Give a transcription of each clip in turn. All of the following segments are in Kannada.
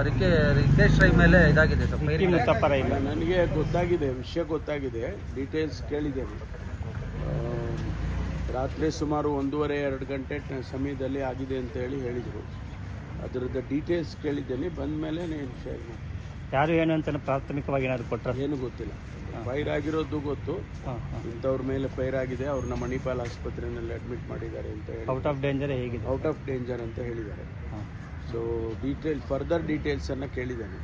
ಅದಕ್ಕೆ ರಿತೇಶ್ ರೈ ಮೇಲೆ ಇದಾಗಿದೆ ಸರ್. ನನಗೆ ಗೊತ್ತಾಗಿದೆ, ವಿಷಯ ಗೊತ್ತಾಗಿದೆ, ಡೀಟೇಲ್ಸ್ ಕೇಳಿದ್ದೇನೆ. ರಾತ್ರಿ ಸುಮಾರು 1:30-2 ಗಂಟೆ ಸಮಯದಲ್ಲಿ ಆಗಿದೆ ಅಂತ ಹೇಳಿದರು. ಅದರದ್ದು ಡೀಟೇಲ್ಸ್ ಕೇಳಿದ್ದೇನೆ, ಬಂದ ಮೇಲೆ ನಾನು ಶೇರ್ ಮಾಡಿ. ಯಾರು ಏನು ಅಂತ ಪ್ರಾಥಮಿಕವಾಗಿ ಏನಾದ್ರು ಕೊಟ್ಟರೆ ಏನು ಗೊತ್ತಿಲ್ಲ. ಫೈರ್ ಆಗಿರೋದು ಗೊತ್ತು, ಇಂಥವ್ರ ಮೇಲೆ ಫೈರ್ ಆಗಿದೆ, ಅವ್ರನ್ನ ಮಣಿಪಾಲ್ ಆಸ್ಪತ್ರೆಯಲ್ಲಿ ಅಡ್ಮಿಟ್ ಮಾಡಿದ್ದಾರೆ ಅಂತ ಹೇಳಿ. ಔಟ್ ಆಫ್ ಡೇಂಜರ್ ಹೇಗಿದೆ? ಔಟ್ ಆಫ್ ಡೇಂಜರ್ ಅಂತ ಹೇಳಿದ್ದಾರೆ. ಸೊ ಫರ್ದರ್ ಡೀಟೇಲ್ಸನ್ನು ಕೇಳಿದ್ದೇನೆ.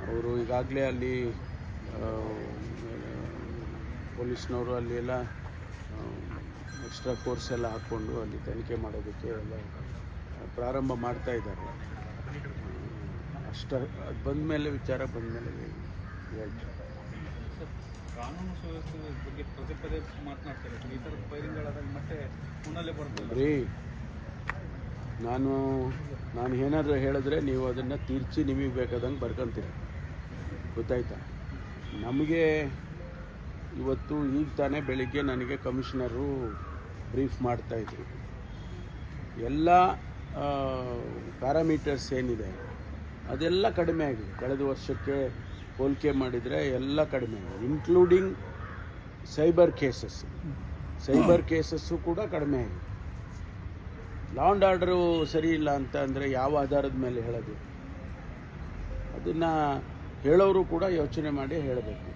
ಅವರು ಈಗಾಗಲೇ ಅಲ್ಲಿ ಪೊಲೀಸ್ನವರು ಅಲ್ಲಿ ಎಲ್ಲ ಎಕ್ಸ್ಟ್ರಾ ಫೋರ್ಸ್ ಎಲ್ಲ ಹಾಕ್ಕೊಂಡು ಅಲ್ಲಿ ತನಿಖೆ ಮಾಡೋದಕ್ಕೆ ಎಲ್ಲ ಪ್ರಾರಂಭ ಮಾಡ್ತಾ ಇದ್ದಾರೆ. ಅದು ಬಂದ ಮೇಲೆ ವಿಚಾರ ಬಂದ ಮೇಲೆ ಹೇಳ್ತಾರೆ. ಕಾನೂನು ಸುವ್ಯವಸ್ಥೆ ಬಗ್ಗೆ ಪದೇ ಪದೇ ಮಾತನಾಡ್ತಾರೆ. ಈ ಥರದ ಫೈರಿಂಗ್ಗಳಾದಾಗ ಮತ್ತೆ ಮುನ್ನೆಲೆ ಬರ್ತದೆ ರೀ. ನಾನು ಏನಾದರೂ ಹೇಳಿದ್ರೆ ನೀವು ಅದನ್ನು ತೀರ್ಚಿ ನಿಮಗೆ ಬೇಕಾದಂಗೆ ಬರ್ಕೊಂತೀರಿ, ಗೊತ್ತಾಯ್ತಾ? ನಮಗೆ ಇವತ್ತು ಈಗ ತಾನೇ ಬೆಳಿಗ್ಗೆ ನನಗೆ ಕಮಿಷನರು ಬ್ರೀಫ್ ಮಾಡ್ತಾಯಿದ್ರು. ಎಲ್ಲ ಪ್ಯಾರಾಮೀಟರ್ಸ್ ಏನಿದೆ ಅದೆಲ್ಲ ಕಡಿಮೆ ಆಗಿದೆ. ಕಳೆದ ವರ್ಷಕ್ಕೆ ಹೋಲಿಕೆ ಮಾಡಿದರೆ ಎಲ್ಲ ಕಡಿಮೆ ಆಗಿದೆ, ಇನ್ಕ್ಲೂಡಿಂಗ್ ಸೈಬರ್ ಕೇಸಸ್ಸು ಕೂಡ ಕಡಿಮೆ ಆಗಿದೆ. ಲಾ ಆ್ಯಂಡ್ ಆರ್ಡರು ಸರಿ ಇಲ್ಲ ಅಂತ ಅಂದರೆ ಯಾವ ಆಧಾರದ ಮೇಲೆ ಹೇಳೋದು? ಅದನ್ನು ಹೇಳೋರು ಕೂಡ ಯೋಚನೆ ಮಾಡಿ ಹೇಳಬೇಕು.